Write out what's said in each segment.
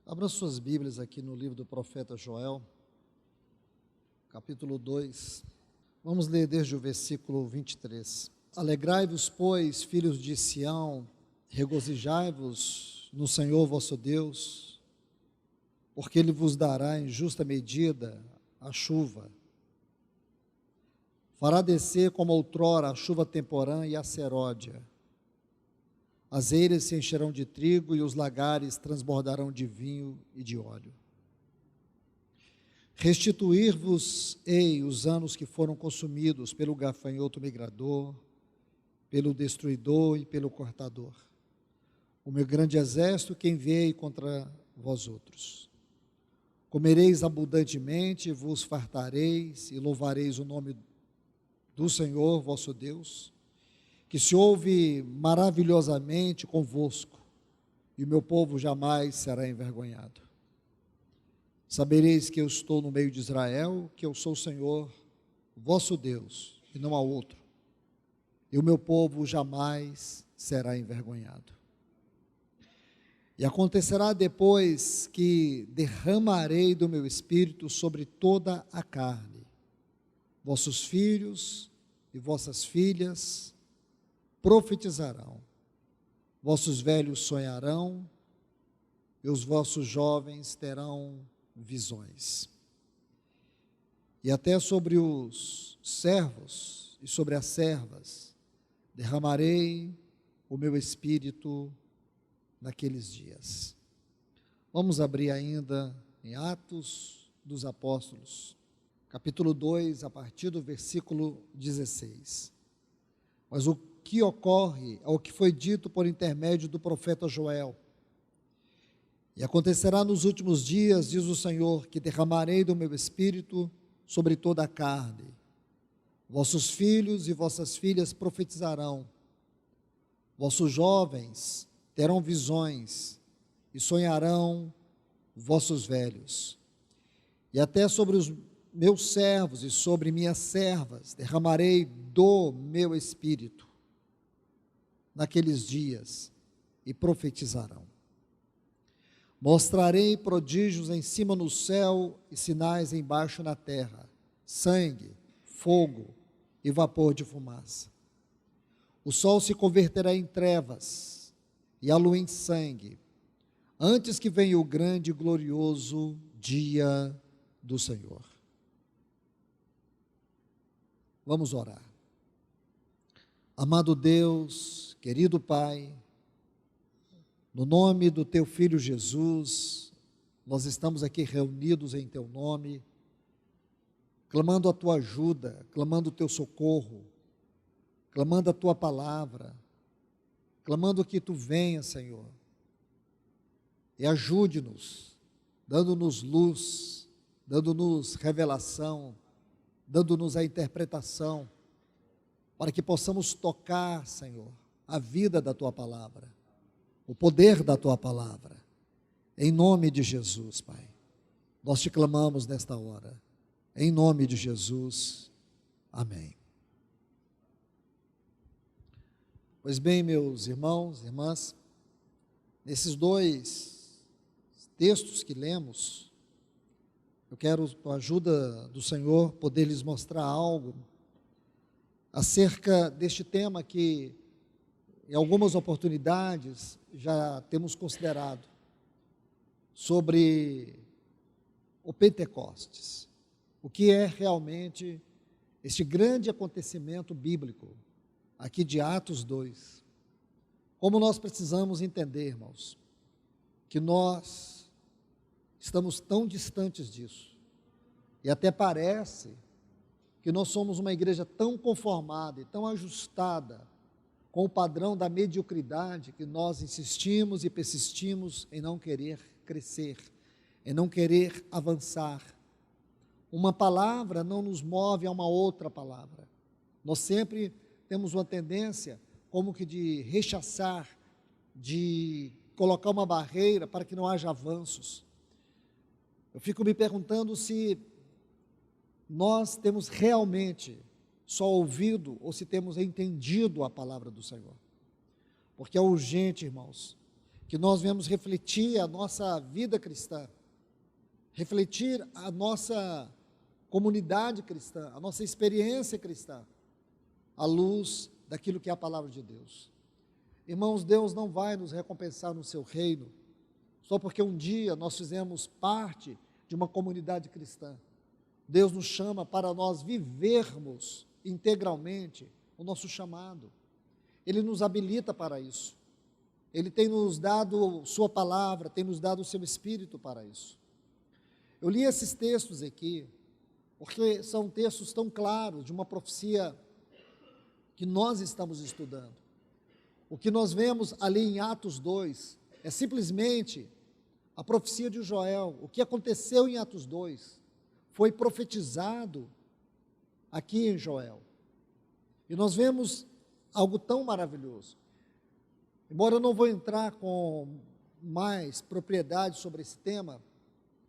Abra suas Bíblias aqui no livro do profeta Joel, capítulo 2. Vamos ler desde o versículo 23. Alegrai-vos, pois, filhos de Sião, regozijai-vos no Senhor vosso Deus, porque Ele vos dará em justa medida a chuva. Fará descer como outrora a chuva temporã e a seródia. As eiras se encherão de trigo e os lagares transbordarão de vinho e de óleo. Restituir-vos-ei os anos que foram consumidos pelo gafanhoto migrador, pelo destruidor e pelo cortador, o meu grande exército que enviei contra vós outros. Comereis abundantemente, vos fartareis e louvareis o nome do Senhor vosso Deus, que se ouve maravilhosamente convosco, e o meu povo jamais será envergonhado. Sabereis que eu estou no meio de Israel, que eu sou o Senhor, vosso Deus, e não há outro, e o meu povo jamais será envergonhado. E acontecerá depois que derramarei do meu espírito sobre toda a carne, vossos filhos e vossas filhas profetizarão, vossos velhos sonharão, e os vossos jovens terão visões. E até sobre os servos e sobre as servas derramarei o meu espírito naqueles dias. Vamos abrir ainda em Atos dos Apóstolos, capítulo 2, a partir do versículo 16. Mas o que ocorre ao que foi dito por intermédio do profeta Joel. E acontecerá nos últimos dias, diz o Senhor, que derramarei do meu espírito sobre toda a carne. Vossos filhos e vossas filhas profetizarão. Vossos jovens terão visões e sonharão vossos velhos. E até sobre os meus servos e sobre minhas servas derramarei do meu espírito naqueles dias, e profetizarão. Mostrarei prodígios em cima no céu e sinais embaixo na terra, sangue, fogo e vapor de fumaça. O sol se converterá em trevas e a lua em sangue, antes que venha o grande e glorioso dia do Senhor. Vamos orar. Amado Deus, querido Pai, no nome do Teu Filho Jesus, nós estamos aqui reunidos em Teu nome, clamando a Tua ajuda, clamando o Teu socorro, clamando a Tua palavra, clamando que Tu venha, Senhor, e ajude-nos, dando-nos luz, dando-nos revelação, dando-nos a interpretação, para que possamos tocar, Senhor, a vida da Tua palavra, o poder da Tua palavra, em nome de Jesus, Pai. Nós te clamamos nesta hora, em nome de Jesus, amém. Pois bem, meus irmãos e irmãs, nesses dois textos que lemos, eu quero, com a ajuda do Senhor, poder lhes mostrar algo acerca deste tema que, em algumas oportunidades, já temos considerado, sobre o Pentecostes. O que é realmente este grande acontecimento bíblico, aqui de Atos 2. Como nós precisamos entender, irmãos, que nós estamos tão distantes disso, e até parece que nós somos uma igreja tão conformada e tão ajustada com o padrão da mediocridade, que nós insistimos e persistimos em não querer crescer, em não querer avançar. Uma palavra não nos move a uma outra palavra. Nós sempre temos uma tendência como que de rechaçar, de colocar uma barreira para que não haja avanços. Eu fico me perguntando se nós temos realmente só ouvido ou se temos entendido a palavra do Senhor. Porque é urgente, irmãos, que nós venhamos refletir a nossa vida cristã, refletir a nossa comunidade cristã, a nossa experiência cristã, à luz daquilo que é a palavra de Deus. Irmãos, Deus não vai nos recompensar no seu reino, só porque um dia nós fizemos parte de uma comunidade cristã. Deus nos chama para nós vivermos integralmente o nosso chamado. Ele nos habilita para isso. Ele tem nos dado sua palavra, tem nos dado o seu Espírito para isso. Eu li esses textos aqui, porque são textos tão claros de uma profecia que nós estamos estudando. O que nós vemos ali em Atos 2 é simplesmente a profecia de Joel. O que aconteceu em Atos 2 foi profetizado aqui em Joel. E nós vemos algo tão maravilhoso. Embora eu não vou entrar com mais propriedade sobre esse tema,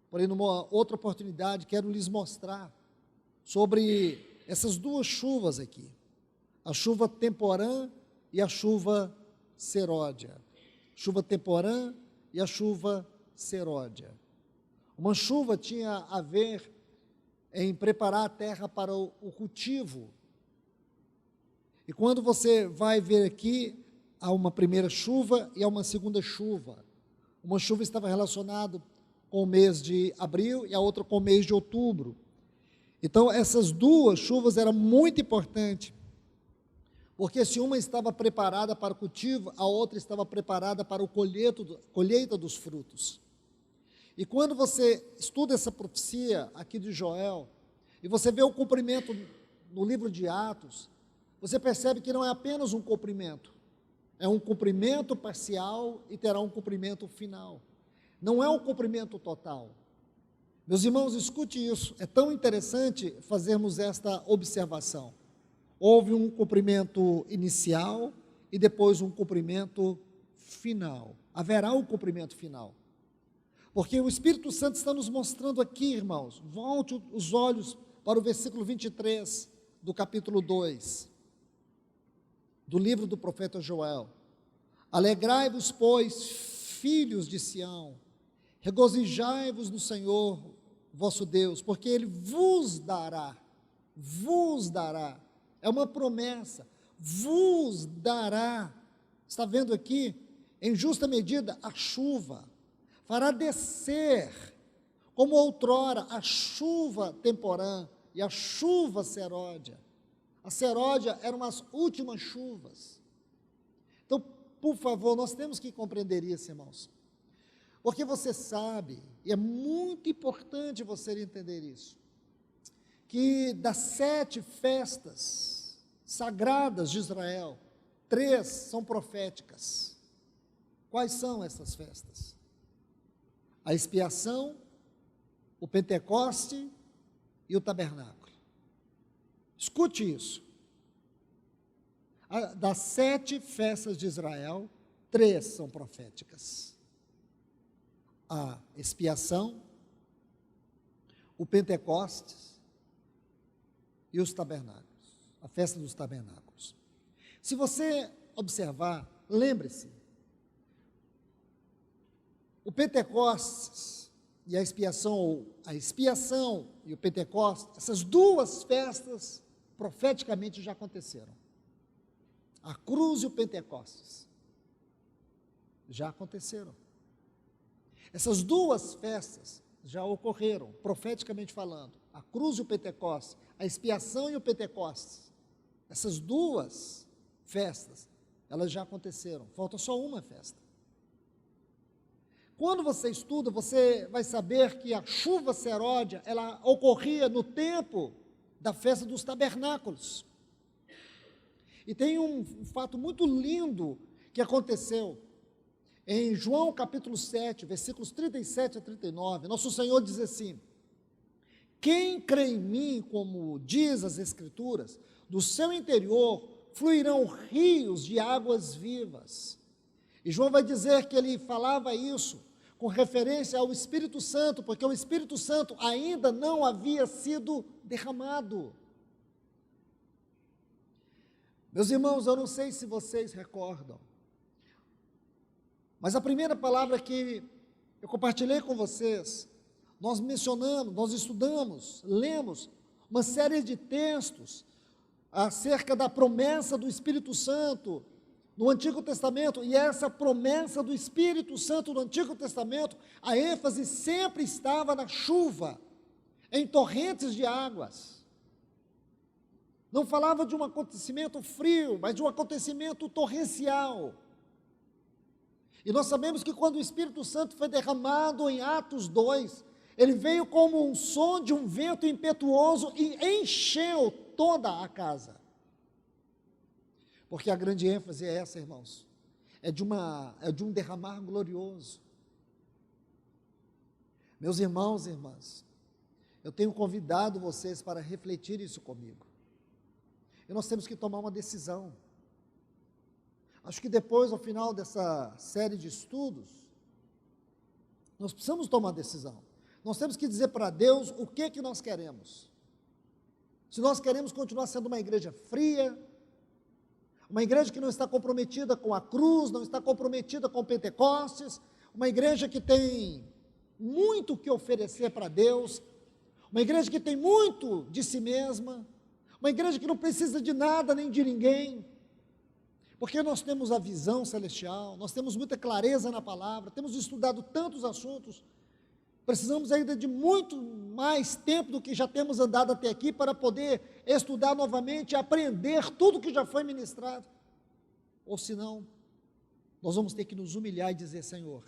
porém numa outra oportunidade quero lhes mostrar sobre essas duas chuvas aqui. A chuva temporã e a chuva seródia. Chuva temporã e a chuva seródia. Uma chuva tinha a ver em preparar a terra para o cultivo. E quando você vai ver aqui, há uma primeira chuva e há uma segunda chuva. Uma chuva estava relacionada com o mês de abril e a outra com o mês de outubro. Então, essas duas chuvas eram muito importantes, porque se uma estava preparada para o cultivo, a outra estava preparada para a colheita dos frutos. E quando você estuda essa profecia aqui de Joel, e você vê o cumprimento no livro de Atos, você percebe que não é apenas um cumprimento, é um cumprimento parcial e terá um cumprimento final. Não é um cumprimento total. Meus irmãos, escute isso, é tão interessante fazermos esta observação. Houve um cumprimento inicial e depois um cumprimento final. Haverá um cumprimento final. Porque o Espírito Santo está nos mostrando aqui, irmãos, volte os olhos para o versículo 23 do capítulo 2, do livro do profeta Joel. Alegrai-vos, pois, filhos de Sião, regozijai-vos no Senhor vosso Deus, porque Ele vos dará, é uma promessa, vos dará, está vendo aqui, em justa medida, a chuva, fará descer, como outrora, a chuva temporã e a chuva seródia. A seródia eram as últimas chuvas. Então, por favor, nós temos que compreender isso, irmãos. Porque você sabe, e é muito importante você entender isso, que das 7 festas sagradas de Israel, 3 são proféticas. Quais são essas festas? A expiação, o Pentecoste e o tabernáculo. Escute isso. Das 7 festas de Israel, 3 são proféticas. A expiação, o Pentecostes e os tabernáculos, a festa dos tabernáculos. Se você observar, lembre-se, o Pentecostes e a expiação e o Pentecostes, essas duas festas profeticamente já aconteceram. A cruz e o Pentecostes já aconteceram. Essas duas festas já ocorreram, profeticamente falando. A cruz e o Pentecostes, a expiação e o Pentecostes. Essas duas festas, elas já aconteceram. Falta só uma festa. Quando você estuda, você vai saber que a chuva seródia, ela ocorria no tempo da festa dos tabernáculos. E tem um fato muito lindo que aconteceu. Em João capítulo 7, versículos 37 a 39, nosso Senhor diz assim: quem crê em mim, como diz as Escrituras, do seu interior fluirão rios de águas vivas. E João vai dizer que ele falava isso com referência ao Espírito Santo, porque o Espírito Santo ainda não havia sido derramado. Meus irmãos, eu não sei se vocês recordam, Mas a primeira palavra que eu compartilhei com vocês, nós mencionamos, nós estudamos, lemos uma série de textos acerca da promessa do Espírito Santo no Antigo Testamento, e essa promessa do Espírito Santo no Antigo Testamento, a ênfase sempre estava na chuva, em torrentes de águas. Não falava de um acontecimento frio, mas de um acontecimento torrencial. E nós sabemos que quando o Espírito Santo foi derramado em Atos 2, ele veio como um som de um vento impetuoso e encheu toda a casa. Porque a grande ênfase é essa, irmãos, é de um derramar glorioso. Meus irmãos e irmãs, eu tenho convidado vocês para refletir isso comigo. E nós temos que tomar uma decisão. Acho que depois, ao final dessa série de estudos, nós precisamos tomar uma decisão. Nós temos que dizer para Deus o que nós queremos. Se nós queremos continuar sendo uma igreja fria, uma igreja que não está comprometida com a cruz, não está comprometida com Pentecostes, uma igreja que tem muito o que oferecer para Deus, uma igreja que tem muito de si mesma, uma igreja que não precisa de nada nem de ninguém, porque nós temos a visão celestial, nós temos muita clareza na palavra, temos estudado tantos assuntos, precisamos ainda de muito mais tempo do que já temos andado até aqui para poder estudar novamente, aprender tudo que já foi ministrado. Ou senão, nós vamos ter que nos humilhar e dizer: Senhor,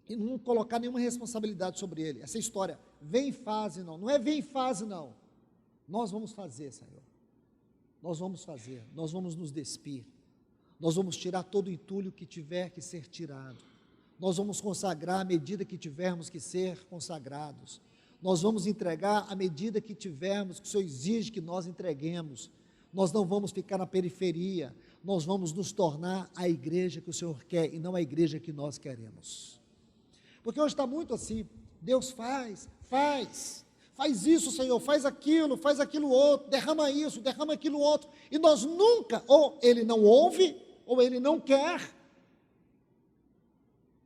e não colocar nenhuma responsabilidade sobre Ele. Essa história, vem em fase, não é vem em fase, não. Nós vamos fazer, Senhor. Nós vamos fazer, nós vamos nos despir, nós vamos tirar todo o entulho que tiver que ser tirado. Nós vamos consagrar à medida que tivermos que ser consagrados. Nós vamos entregar à medida que tivermos, que o Senhor exige que nós entreguemos. Nós não vamos ficar na periferia, nós vamos nos tornar a igreja que o Senhor quer e não a igreja que nós queremos. Porque hoje está muito assim, Deus faz isso, Senhor, faz aquilo outro, derrama isso, derrama aquilo outro, e nós nunca, ou Ele não ouve, ou Ele não quer.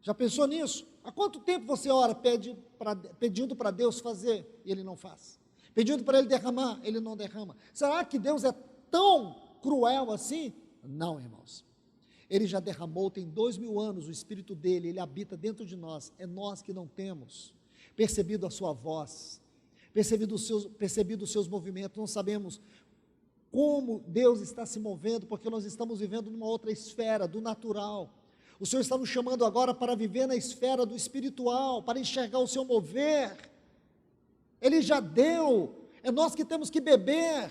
Já pensou nisso? Há quanto tempo você ora pedindo para Deus fazer e Ele não faz? Pedindo para Ele derramar, Ele não derrama. Será que Deus é tão cruel assim? Não, irmãos. Ele já derramou, tem 2000 anos, o Espírito dele, Ele habita dentro de nós. É nós que não temos percebido a sua voz, percebido os seus movimentos, não sabemos como Deus está se movendo, porque nós estamos vivendo numa outra esfera, do natural. O Senhor está nos chamando agora para viver na esfera do espiritual, para enxergar o seu mover. Ele já deu, é nós que temos que beber.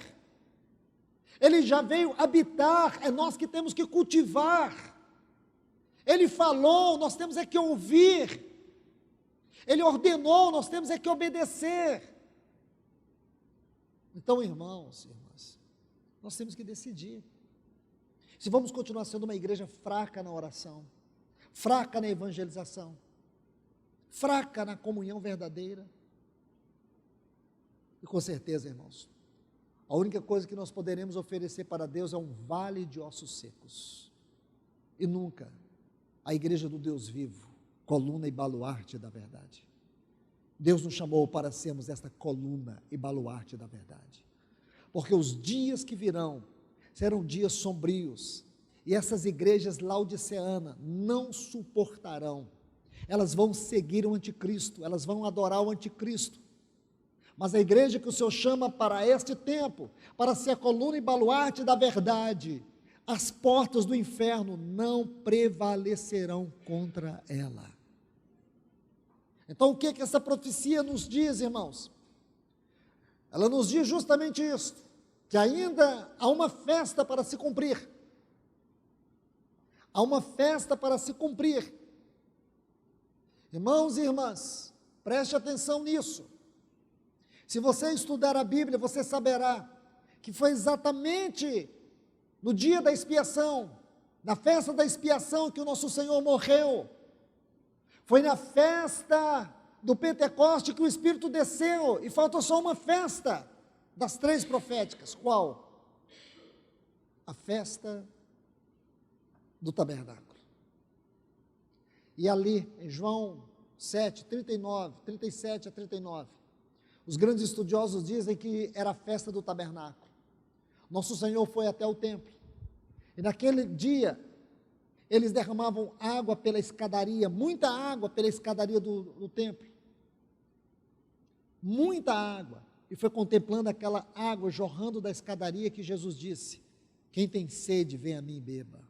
Ele já veio habitar, é nós que temos que cultivar. Ele falou, nós temos é que ouvir. Ele ordenou, nós temos é que obedecer. Então, irmãos e irmãs, nós temos que decidir. Se vamos continuar sendo uma igreja fraca na oração, fraca na evangelização, fraca na comunhão verdadeira, e com certeza, irmãos, a única coisa que nós poderemos oferecer para Deus é um vale de ossos secos, e nunca a igreja do Deus vivo, coluna e baluarte da verdade. Deus nos chamou para sermos esta coluna e baluarte da verdade, porque os dias que virão serão dias sombrios, e essas igrejas laodiceanas não suportarão, elas vão seguir o anticristo, elas vão adorar o anticristo, mas a igreja que o Senhor chama para este tempo, para ser a coluna e baluarte da verdade, as portas do inferno não prevalecerão contra ela. Então o que essa profecia nos diz, irmãos? Ela nos diz justamente isso, que ainda há uma festa para se cumprir. Há uma festa para se cumprir. Irmãos e irmãs, preste atenção nisso. Se você estudar a Bíblia, você saberá que foi exatamente no dia da expiação, na festa da expiação, que o nosso Senhor morreu. Foi na festa do Pentecoste que o Espírito desceu, e falta só uma festa das 3 proféticas. Qual? A festa do tabernáculo. E ali, em João 7, 39, 37 a 39, os grandes estudiosos dizem que era a festa do tabernáculo. Nosso Senhor foi até o templo, e naquele dia, eles derramavam água pela escadaria, muita água pela escadaria do templo, muita água, e foi contemplando aquela água jorrando da escadaria que Jesus disse: quem tem sede, vem a mim e beba.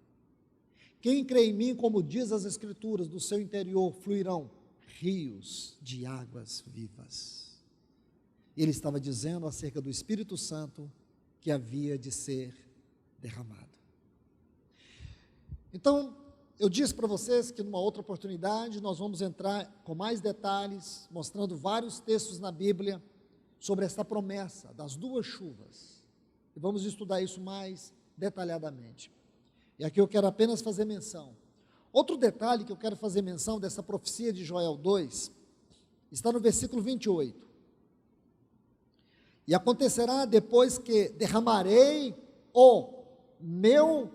Quem crê em mim, como diz as Escrituras, do seu interior fluirão rios de águas vivas. Ele estava dizendo acerca do Espírito Santo que havia de ser derramado. Então, eu disse para vocês que numa outra oportunidade nós vamos entrar com mais detalhes, mostrando vários textos na Bíblia sobre esta promessa das duas chuvas. E vamos estudar isso mais detalhadamente. E aqui eu quero apenas fazer menção. Outro detalhe que eu quero fazer menção dessa profecia de Joel 2, está no versículo 28. E acontecerá depois que derramarei o meu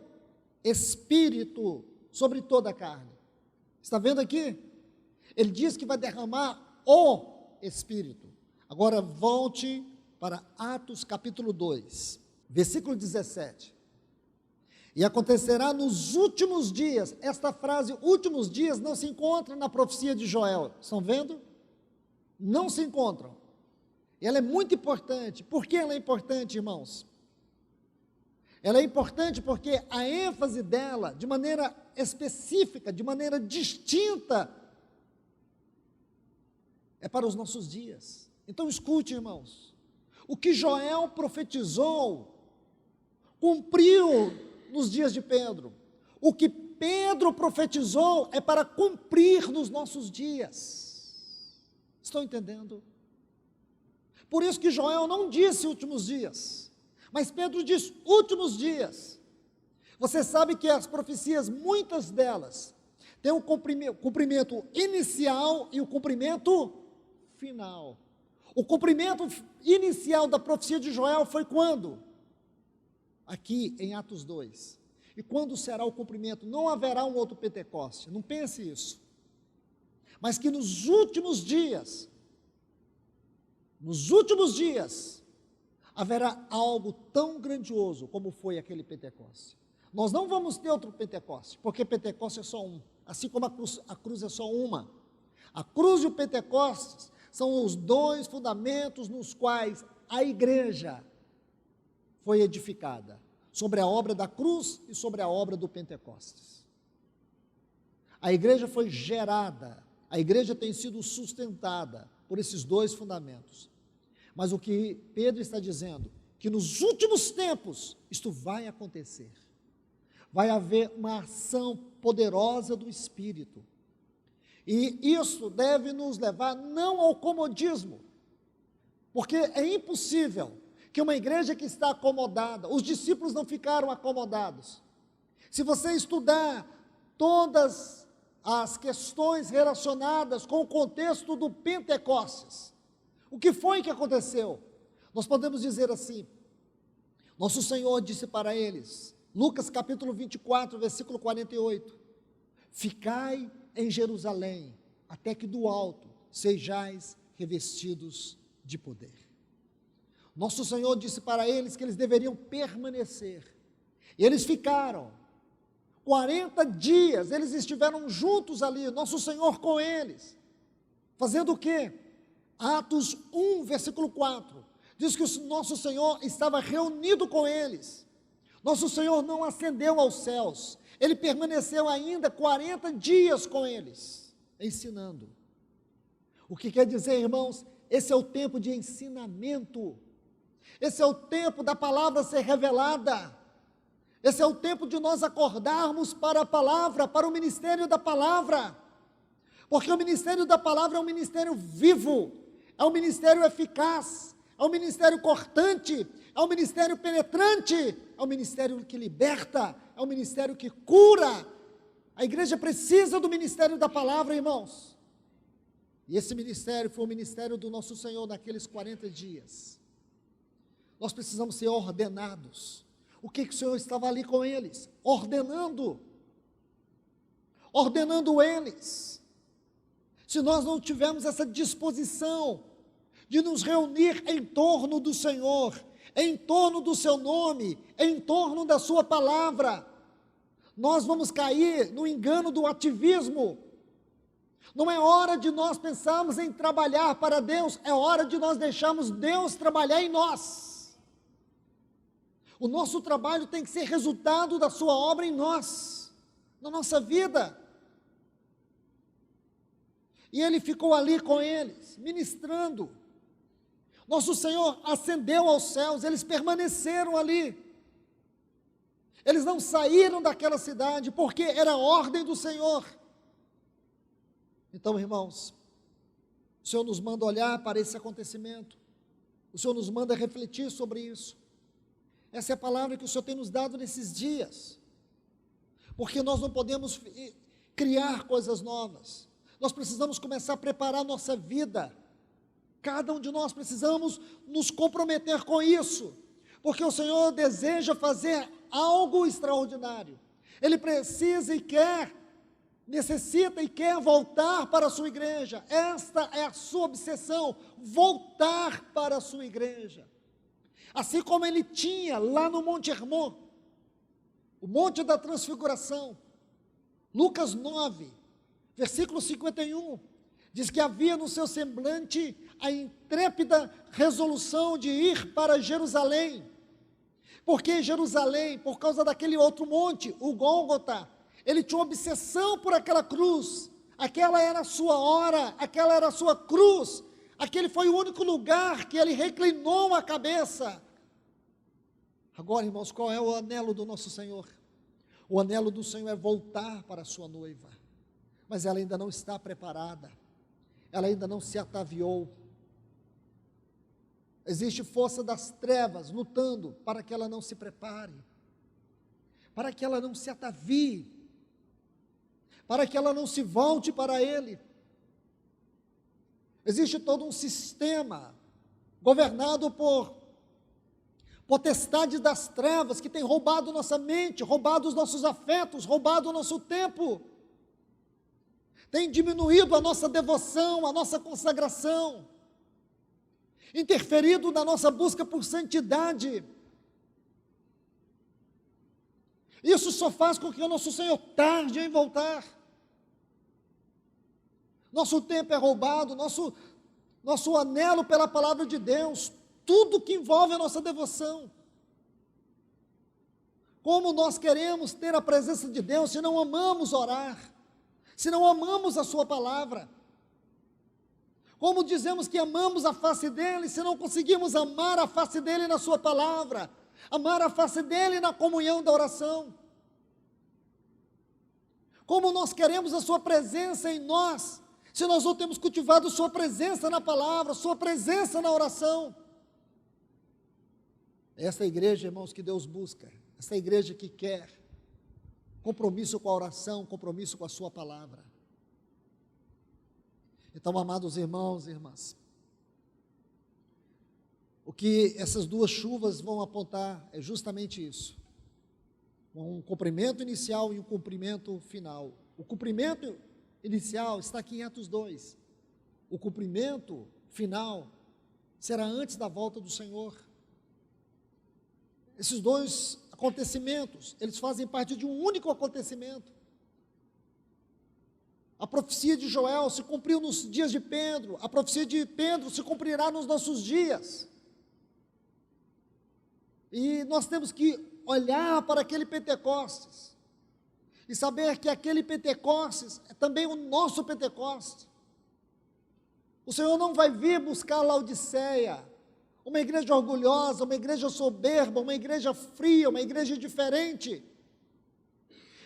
Espírito sobre toda a carne. Está vendo aqui? Ele diz que vai derramar o Espírito. Agora volte para Atos capítulo 2, versículo 17. E acontecerá nos últimos dias. Esta frase, últimos dias, não se encontra na profecia de Joel. Estão vendo? Não se encontram. E ela é muito importante. Por que ela é importante, irmãos? Ela é importante porque a ênfase dela, de maneira específica, de maneira distinta, é para os nossos dias. Então escute, irmãos, o que Joel profetizou, cumpriu nos dias de Pedro. O que Pedro profetizou é para cumprir nos nossos dias. Estão entendendo? Por isso que Joel não disse últimos dias, mas Pedro diz últimos dias. Você sabe que as profecias, muitas delas, têm o cumprimento inicial e o cumprimento final. O cumprimento inicial da profecia de Joel foi quando? Aqui em Atos 2. E quando será o cumprimento? Não haverá um outro Pentecoste, não pense isso. Mas que nos últimos dias, haverá algo tão grandioso como foi aquele Pentecoste. Nós não vamos ter outro Pentecoste, porque Pentecoste é só um, assim como a cruz é só uma. A cruz e o Pentecostes são os dois fundamentos nos quais a igreja foi edificada, sobre a obra da cruz e sobre a obra do Pentecostes. A igreja foi gerada, a igreja tem sido sustentada por esses dois fundamentos. Mas o que Pedro está dizendo, que nos últimos tempos isto vai acontecer. Vai haver uma ação poderosa do Espírito. E isso deve nos levar não ao comodismo, porque é impossível que uma igreja que está acomodada, os discípulos não ficaram acomodados. Se você estudar todas as questões relacionadas com o contexto do Pentecostes, o que foi que aconteceu? Nós podemos dizer assim, nosso Senhor disse para eles, Lucas capítulo 24, versículo 48, ficai em Jerusalém, até que do alto sejais revestidos de poder. Nosso Senhor disse para eles que eles deveriam permanecer, e eles ficaram, 40 dias, eles estiveram juntos ali, nosso Senhor com eles, fazendo o quê? Atos 1, versículo 4, diz que o nosso Senhor estava reunido com eles, nosso Senhor não ascendeu aos céus, Ele permaneceu ainda 40 dias com eles, ensinando. O que quer dizer, irmãos? Esse é o tempo de ensinamento, esse é o tempo da palavra ser revelada, esse é o tempo de nós acordarmos para a palavra, para o ministério da palavra, porque o ministério da palavra é um ministério vivo, é um ministério eficaz, é um ministério cortante, é um ministério penetrante, é um ministério que liberta, é um ministério que cura. A igreja precisa do ministério da palavra, irmãos. E esse ministério foi o ministério do nosso Senhor naqueles 40 dias. Nós precisamos ser ordenados. O que o Senhor estava ali com eles? Ordenando eles. se nós não tivermos essa disposição de nos reunir em torno do Senhor, em torno do seu nome, em torno da sua palavra, nós vamos cair no engano do ativismo. Não é hora de nós pensarmos em trabalhar para Deus, é hora de nós deixarmos Deus trabalhar em nós. O nosso trabalho tem que ser resultado da sua obra em nós, na nossa vida. E ele ficou ali com eles, ministrando. Nosso Senhor ascendeu aos céus, eles permaneceram ali. Eles não saíram daquela cidade, porque era a ordem do Senhor. Então, irmãos, o Senhor nos manda olhar para esse acontecimento. O Senhor nos manda refletir sobre isso. Essa é a palavra que o Senhor tem nos dado nesses dias. Porque nós não podemos criar coisas novas. Nós precisamos começar a preparar a nossa vida. Cada um de nós precisamos nos comprometer com isso, porque o Senhor deseja fazer algo extraordinário. Ele precisa e quer, necessita e quer voltar para a sua igreja. Esta é a sua obsessão, voltar para a sua igreja. Assim como ele tinha lá no Monte Hermon, o Monte da Transfiguração, Lucas 9, versículo 51, diz que havia no seu semblante a intrépida resolução de ir para Jerusalém. Porque Jerusalém, por causa daquele outro monte, o Gólgota, ele tinha uma obsessão por aquela cruz. Aquela era a sua hora, aquela era a sua cruz. Aquele foi o único lugar que ele reclinou a cabeça. Agora, irmãos, qual é o anelo do nosso Senhor? O anelo do Senhor é voltar para a sua noiva. Mas ela ainda não está preparada. Ela ainda não se ataviou. Existe força das trevas lutando para que ela não se prepare, para que ela não se atavie, para que ela não se volte para Ele. Existe todo um sistema governado por potestades das trevas que tem roubado nossa mente, roubado os nossos afetos, roubado o nosso tempo. Tem diminuído a nossa devoção, a nossa consagração, interferido na nossa busca por santidade. Isso só faz com que o nosso Senhor tarde em voltar. Nosso tempo é roubado, nosso anelo pela palavra de Deus, tudo que envolve a nossa devoção. Como nós queremos ter a presença de Deus se não amamos orar, se não amamos a sua palavra? Como dizemos que amamos a face dele, se não conseguimos amar a face dele na sua palavra, amar a face dele na comunhão da oração? Como nós queremos a sua presença em nós, se nós não temos cultivado sua presença na palavra, sua presença na oração? Essa igreja, irmãos, que Deus busca, essa igreja que quer compromisso com a oração, compromisso com a sua palavra. Então, amados irmãos e irmãs, o que essas duas chuvas vão apontar é justamente isso. Um cumprimento inicial e um cumprimento final. O cumprimento inicial está aqui em Atos 2. O cumprimento final será antes da volta do Senhor. Esses dois acontecimentos, eles fazem parte de um único acontecimento. A profecia de Joel se cumpriu nos dias de Pedro, a profecia de Pedro se cumprirá nos nossos dias. E nós temos que olhar para aquele Pentecostes e saber que aquele Pentecostes é também o nosso Pentecostes. O Senhor não vai vir buscar Laodiceia, uma igreja orgulhosa, uma igreja soberba, uma igreja fria, uma igreja diferente.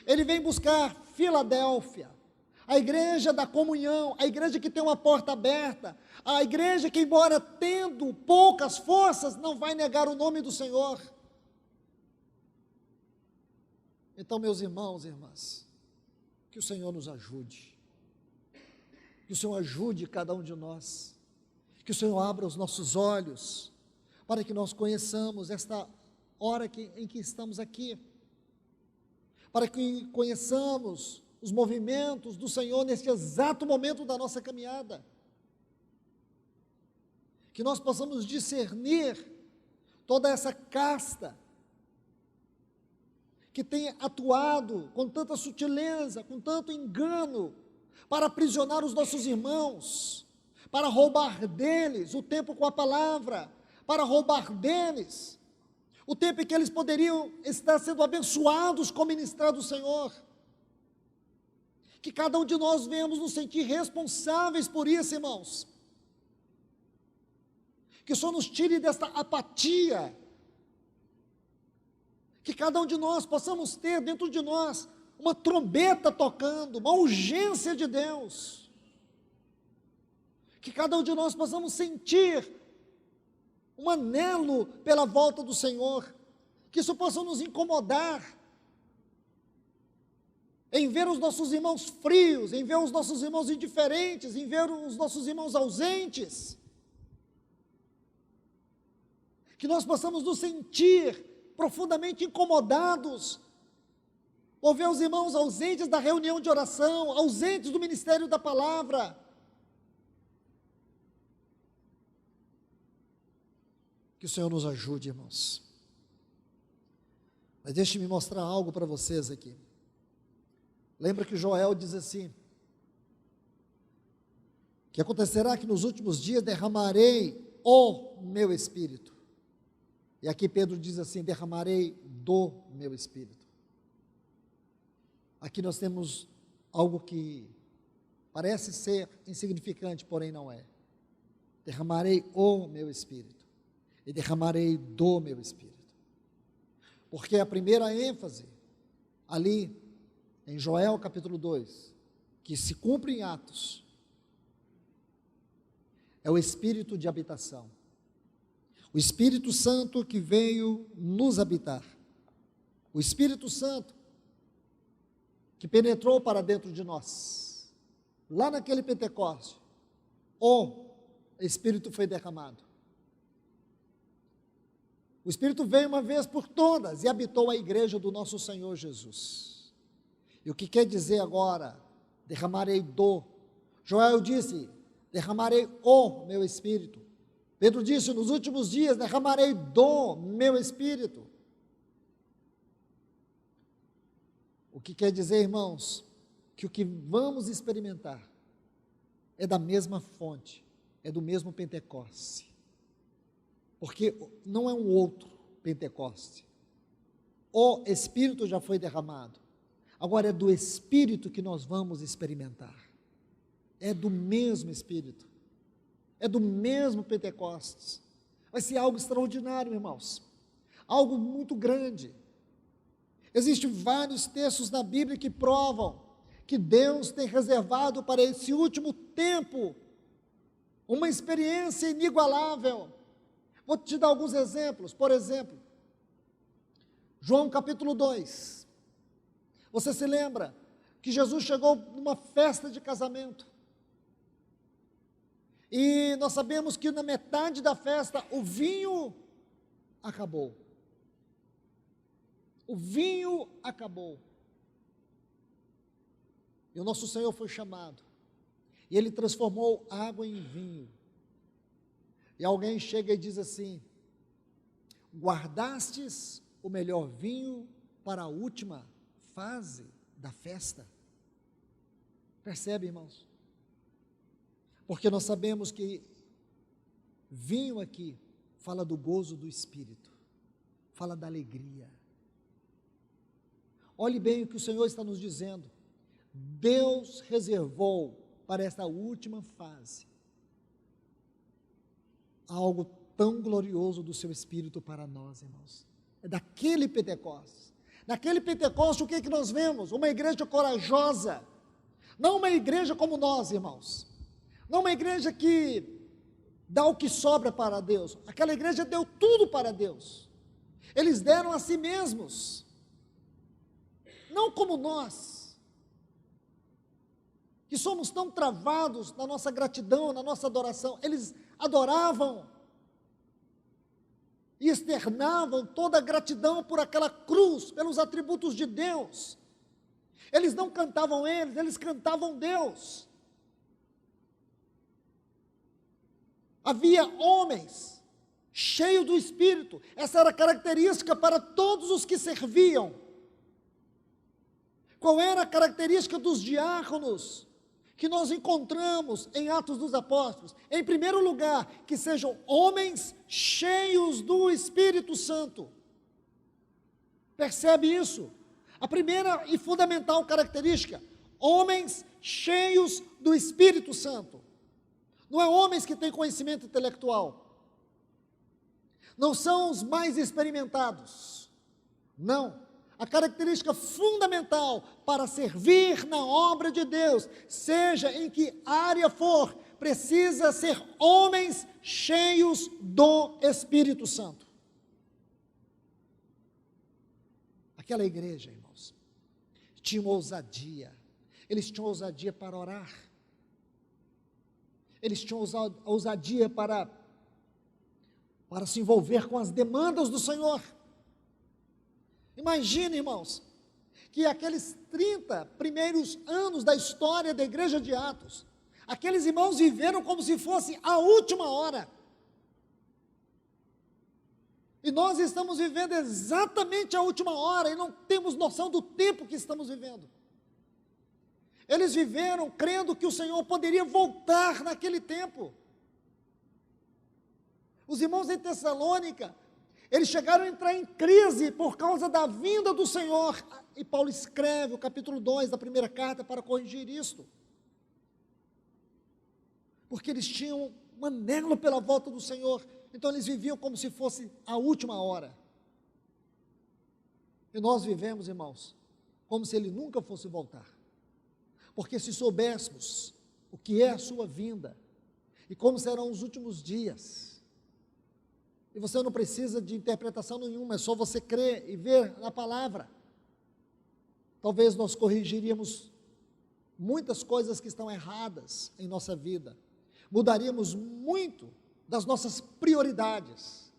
Ele vem buscar Filadélfia, a igreja da comunhão, a igreja que tem uma porta aberta, a igreja que, embora tendo poucas forças, não vai negar o nome do Senhor. Então, meus irmãos e irmãs, que o Senhor nos ajude, que o Senhor ajude cada um de nós, que o Senhor abra os nossos olhos, para que nós conheçamos esta hora em que estamos aqui, para que conheçamos os movimentos do Senhor neste exato momento da nossa caminhada. Que nós possamos discernir toda essa casta que tem atuado com tanta sutileza, com tanto engano, para aprisionar os nossos irmãos, para roubar deles o tempo com a palavra, para roubar deles o tempo em que eles poderiam estar sendo abençoados com o ministrar do Senhor. Que cada um de nós venhamos nos sentir responsáveis por isso, irmãos. Que o Senhor nos tire desta apatia. Que cada um de nós possamos ter dentro de nós uma trombeta tocando, uma urgência de Deus. Que cada um de nós possamos sentir um anelo pela volta do Senhor. Que isso possa nos incomodar em ver os nossos irmãos frios, em ver os nossos irmãos indiferentes, em ver os nossos irmãos ausentes. Que nós possamos nos sentir profundamente incomodados por ver os irmãos ausentes da reunião de oração, ausentes do ministério da palavra. Que o Senhor nos ajude, irmãos. Mas deixe-me mostrar algo para vocês aqui. Lembra que Joel diz assim, que acontecerá que nos últimos dias derramarei o meu Espírito. E aqui Pedro diz assim, derramarei do meu Espírito. Aqui nós temos algo que parece ser insignificante, porém não é. Derramarei o meu Espírito. E derramarei do meu Espírito. Porque a primeira ênfase, ali em Joel capítulo 2, que se cumpre em Atos, é o Espírito de habitação. O Espírito Santo que veio nos habitar. O Espírito Santo que penetrou para dentro de nós. Lá naquele Pentecoste, o Espírito foi derramado. O Espírito veio uma vez por todas e habitou a igreja do nosso Senhor Jesus. E o que quer dizer agora? Derramarei do. Joel disse, derramarei o meu Espírito. Pedro disse, nos últimos dias derramarei do meu Espírito. O que quer dizer, irmãos, que o que vamos experimentar é da mesma fonte, é do mesmo Pentecoste. Porque não é um outro Pentecoste. O Espírito já foi derramado. Agora é do Espírito que nós vamos experimentar. É do mesmo Espírito. É do mesmo Pentecostes. Vai ser algo extraordinário, irmãos. Algo muito grande. Existem vários textos na Bíblia que provam que Deus tem reservado para esse último tempo uma experiência inigualável. Vou te dar alguns exemplos. Por exemplo, João capítulo 2. Você se lembra que Jesus chegou numa festa de casamento. E nós sabemos que na metade da festa o vinho acabou. O vinho acabou. E o nosso Senhor foi chamado. E Ele transformou água em vinho. E alguém chega e diz assim, guardastes o melhor vinho para a última fase da festa. Percebe, irmãos? Porque nós sabemos que vinho aqui fala do gozo do Espírito, fala da alegria. Olhe bem o que o Senhor está nos dizendo. Deus reservou para esta última fase algo tão glorioso do seu Espírito para nós, irmãos. É daquele Pentecostes. Naquele Pentecostes, o que é que nós vemos? Uma igreja corajosa. Não uma igreja como nós, irmãos. Não uma igreja que dá o que sobra para Deus. Aquela igreja deu tudo para Deus. Eles deram a si mesmos. Não como nós, que somos tão travados na nossa gratidão, na nossa adoração. Eles adoravam e externavam toda a gratidão por aquela cruz, pelos atributos de Deus. Eles não cantavam eles cantavam Deus. Havia homens cheios do Espírito. Essa era a característica para todos os que serviam. Qual era a característica dos diáconos que nós encontramos em Atos dos Apóstolos? Em primeiro lugar, que sejam homens cheios do Espírito Santo. Percebe isso? A primeira e fundamental característica: homens cheios do Espírito Santo. Não é homens que têm conhecimento intelectual. Não são os mais experimentados. Não. A característica fundamental para servir na obra de Deus, seja em que área for, precisa ser homens cheios do Espírito Santo. Aquela igreja, irmãos, tinha ousadia. Eles tinham ousadia para orar. Eles tinham ousadia para se envolver com as demandas do Senhor. Imagine, irmãos, que aqueles 30 primeiros anos da história da igreja de Atos, aqueles irmãos viveram como se fosse a última hora. E nós estamos vivendo exatamente a última hora e não temos noção do tempo que estamos vivendo. Eles viveram crendo que o Senhor poderia voltar naquele tempo. Os irmãos em Tessalônica, eles chegaram a entrar em crise por causa da vinda do Senhor. E Paulo escreve o capítulo 2 da primeira carta para corrigir isto. Porque eles tinham um anelo pela volta do Senhor. Então eles viviam como se fosse a última hora. E nós vivemos, irmãos, como se ele nunca fosse voltar. Porque se soubéssemos o que é a sua vinda e como serão os últimos dias, e você não precisa de interpretação nenhuma, é só você crer e ver na palavra, talvez nós corrigiríamos muitas coisas que estão erradas em nossa vida, mudaríamos muito das nossas prioridades,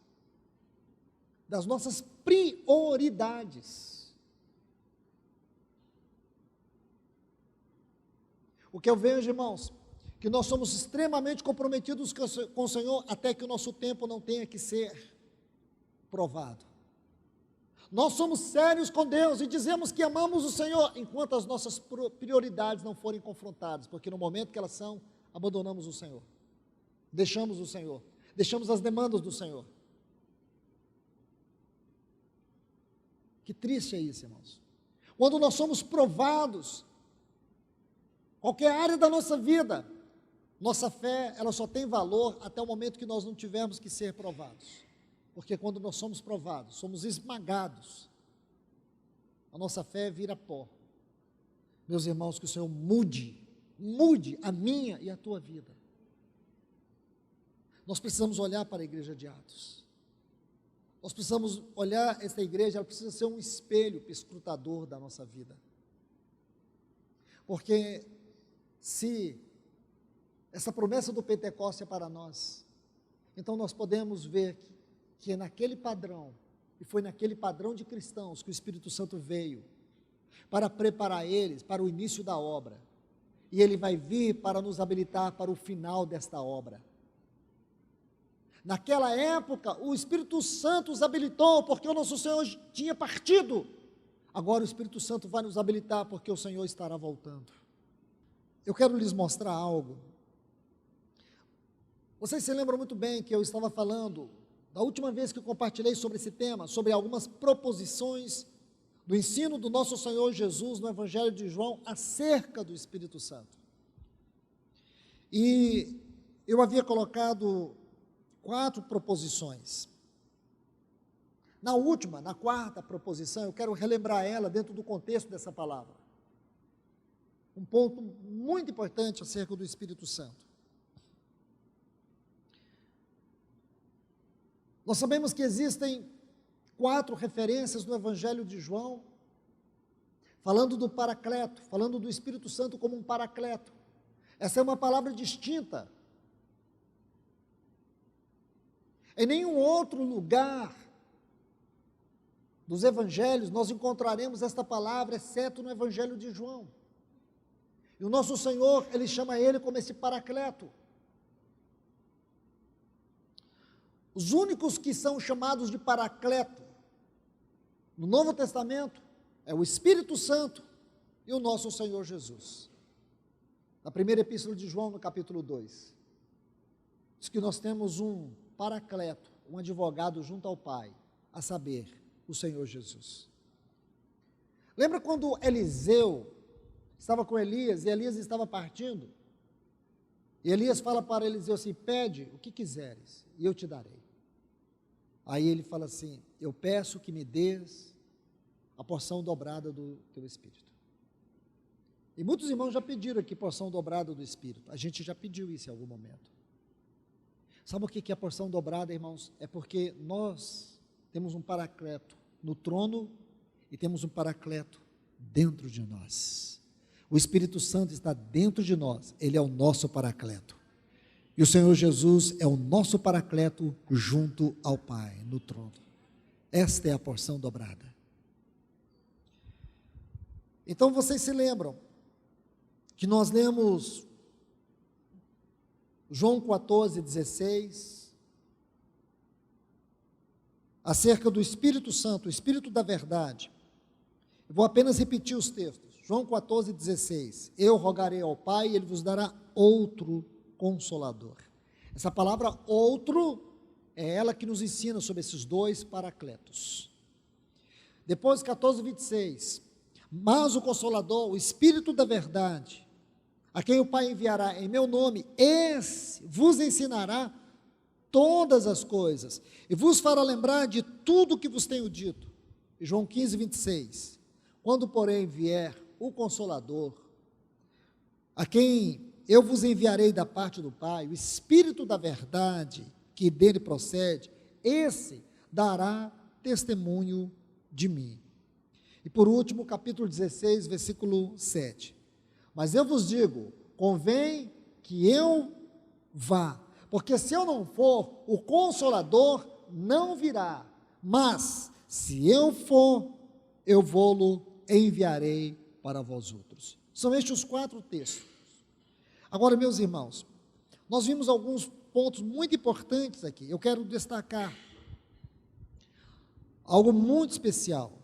O que eu vejo, irmãos, que nós somos extremamente comprometidos com o Senhor até que o nosso tempo não tenha que ser provado. Nós somos sérios com Deus e dizemos que amamos o Senhor enquanto as nossas prioridades não forem confrontadas, porque no momento que elas são, abandonamos o Senhor, deixamos o Senhor, deixamos as demandas do Senhor. Que triste é isso, irmãos. Quando nós somos provados, qualquer área da nossa vida, nossa fé, ela só tem valor até o momento que nós não tivermos que ser provados. Porque quando nós somos provados, somos esmagados, a nossa fé vira pó. Meus irmãos, que o Senhor mude a minha e a tua vida. Nós precisamos olhar para a igreja de Atos. Nós precisamos olhar esta igreja, ela precisa ser um espelho perscrutador da nossa vida. Porque se essa promessa do Pentecostes é para nós, então nós podemos ver que é naquele padrão, e foi naquele padrão de cristãos que o Espírito Santo veio, para preparar eles para o início da obra, e ele vai vir para nos habilitar para o final desta obra. Naquela época, o Espírito Santo os habilitou, porque o nosso Senhor tinha partido, agora o Espírito Santo vai nos habilitar, porque o Senhor estará voltando. Eu quero lhes mostrar algo. Vocês se lembram muito bem que eu estava falando, da última vez que eu compartilhei sobre esse tema, sobre algumas proposições do ensino do nosso Senhor Jesus no Evangelho de João acerca do Espírito Santo. E eu havia colocado 4 proposições. Na quarta proposição, eu quero relembrar ela dentro do contexto dessa palavra. Um ponto muito importante acerca do Espírito Santo. Nós sabemos que existem 4 referências no Evangelho de João, falando do Paracleto, falando do Espírito Santo como um Paracleto. Essa é uma palavra distinta. Em nenhum outro lugar dos evangelhos, nós encontraremos esta palavra, exceto no evangelho de João. E o nosso Senhor, ele chama ele como esse paracleto. Os únicos que são chamados de paracleto no Novo Testamento é o Espírito Santo e o nosso Senhor Jesus. Na primeira epístola de João, no capítulo 2, diz que nós temos um paracleto, um advogado junto ao Pai, a saber, o Senhor Jesus. Lembra quando Eliseu estava com Elias e Elias estava partindo? E Elias fala para Eliseu assim: pede o que quiseres e eu te darei. Aí ele fala assim: eu peço que me dês a porção dobrada do teu Espírito. E muitos irmãos já pediram aqui porção dobrada do Espírito. A gente já pediu isso em algum momento. Sabe o que é a porção dobrada, irmãos? É porque nós temos um paracleto no trono e temos um paracleto dentro de nós. O Espírito Santo está dentro de nós, ele é o nosso paracleto. E o Senhor Jesus é o nosso paracleto junto ao Pai, no trono. Esta é a porção dobrada. Então vocês se lembram que nós lemos João 14:16, acerca do Espírito Santo, o Espírito da verdade. Eu vou apenas repetir os textos. João 14:16, eu rogarei ao Pai e ele vos dará outro Consolador. Essa palavra outro é ela que nos ensina sobre esses dois paracletos. Depois 14:26, mas o Consolador, o Espírito da verdade, a quem o Pai enviará em meu nome, esse vos ensinará todas as coisas, e vos fará lembrar de tudo o que vos tenho dito. E João 15:26, quando porém vier o Consolador, a quem eu vos enviarei da parte do Pai, o Espírito da verdade, que dele procede, esse dará testemunho de mim. E por último, capítulo 16, versículo 7, mas eu vos digo, convém que eu vá, porque se eu não for, o Consolador não virá, mas se eu for, eu vou-lo enviarei para vós outros. São estes os 4 textos. Agora, meus irmãos, nós vimos alguns pontos muito importantes aqui. Eu quero destacar algo muito especial.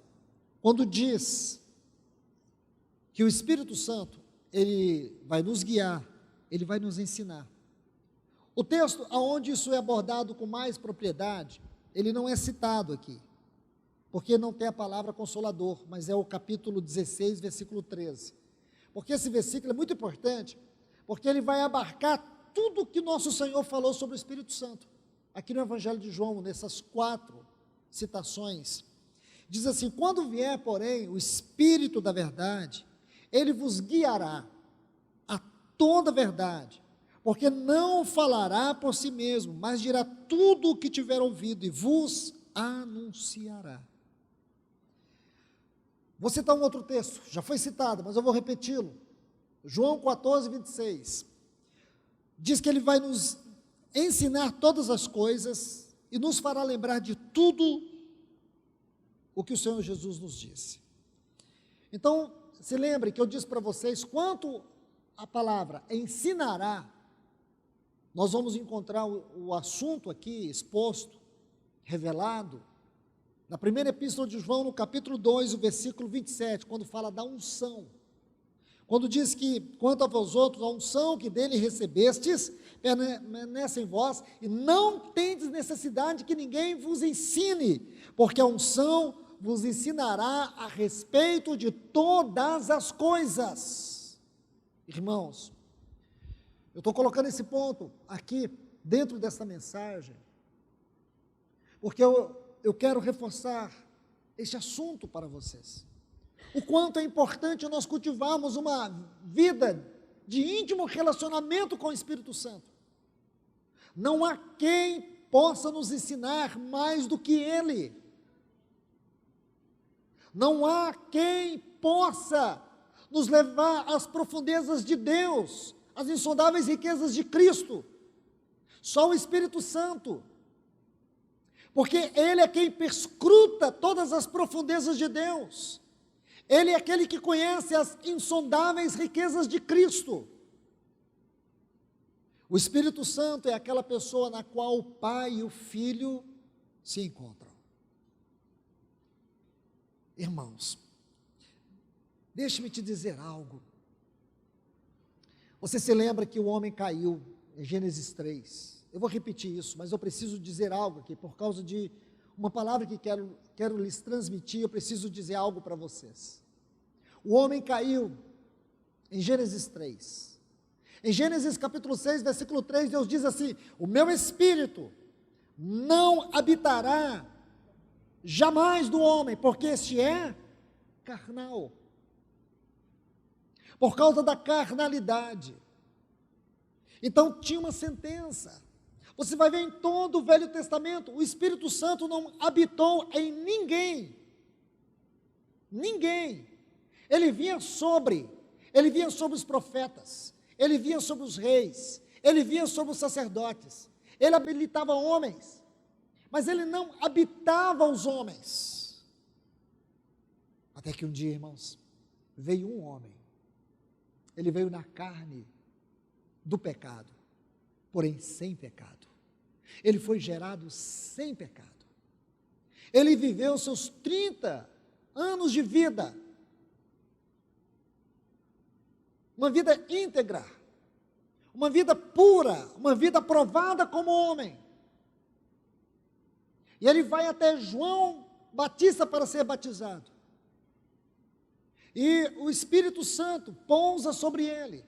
Quando diz que o Espírito Santo, ele vai nos guiar, ele vai nos ensinar. O texto aonde isso é abordado com mais propriedade, ele não é citado aqui, porque não tem a palavra Consolador, mas é o capítulo 16, versículo 13. Porque esse versículo é muito importante, porque ele vai abarcar tudo que nosso Senhor falou sobre o Espírito Santo, aqui no Evangelho de João, nessas 4 citações. Diz assim: quando vier, porém, o Espírito da verdade, ele vos guiará a toda a verdade, porque não falará por si mesmo, mas dirá tudo o que tiver ouvido e vos anunciará. Vou citar um outro texto, já foi citado, mas eu vou repeti-lo. João 14:26, diz que ele vai nos ensinar todas as coisas e nos fará lembrar de tudo o que o Senhor Jesus nos disse. Então, se lembre que eu disse para vocês, quanto a palavra ensinará, nós vamos encontrar o assunto aqui exposto, revelado, na primeira epístola de João, no capítulo 2, o versículo 27, quando fala da unção. Quando diz que, quanto a vós outros, a unção que dele recebestes, permanece em vós, e não tendes necessidade que ninguém vos ensine, porque a unção vos ensinará a respeito de todas as coisas. Irmãos, eu estou colocando esse ponto aqui, dentro dessa mensagem, porque eu quero reforçar este assunto para vocês. O quanto é importante nós cultivarmos uma vida de íntimo relacionamento com o Espírito Santo. Não há quem possa nos ensinar mais do que Ele. Não há quem possa nos levar às profundezas de Deus, às insondáveis riquezas de Cristo. Só o Espírito Santo. porque Ele é quem perscruta todas as profundezas de Deus. Ele é aquele que conhece as insondáveis riquezas de Cristo. O Espírito Santo é aquela pessoa na qual o Pai e o Filho se encontram. Irmãos, deixe-me te dizer algo. Você se lembra que o homem caiu em Gênesis 3. Eu vou repetir isso, mas eu preciso dizer algo aqui, por causa de uma palavra que quero lhes transmitir, eu preciso dizer algo para vocês. O homem caiu em Gênesis 3. Em Gênesis capítulo 6, versículo 3, Deus diz assim: o meu espírito não habitará jamais do homem, porque este é carnal. Por causa da carnalidade. Então tinha uma sentença. Você vai ver em todo o Velho Testamento, o Espírito Santo não habitou em ninguém. Ninguém. Ele vinha sobre os profetas, ele vinha sobre os reis, ele vinha sobre os sacerdotes, ele habilitava homens, mas ele não habitava os homens. Até que um dia, irmãos, veio um homem, ele veio na carne do pecado, porém sem pecado. Ele foi gerado sem pecado. Ele viveu seus 30 anos de vida, uma vida íntegra, uma vida pura, uma vida aprovada como homem. E ele vai até João Batista para ser batizado. E o Espírito Santo pousa sobre ele.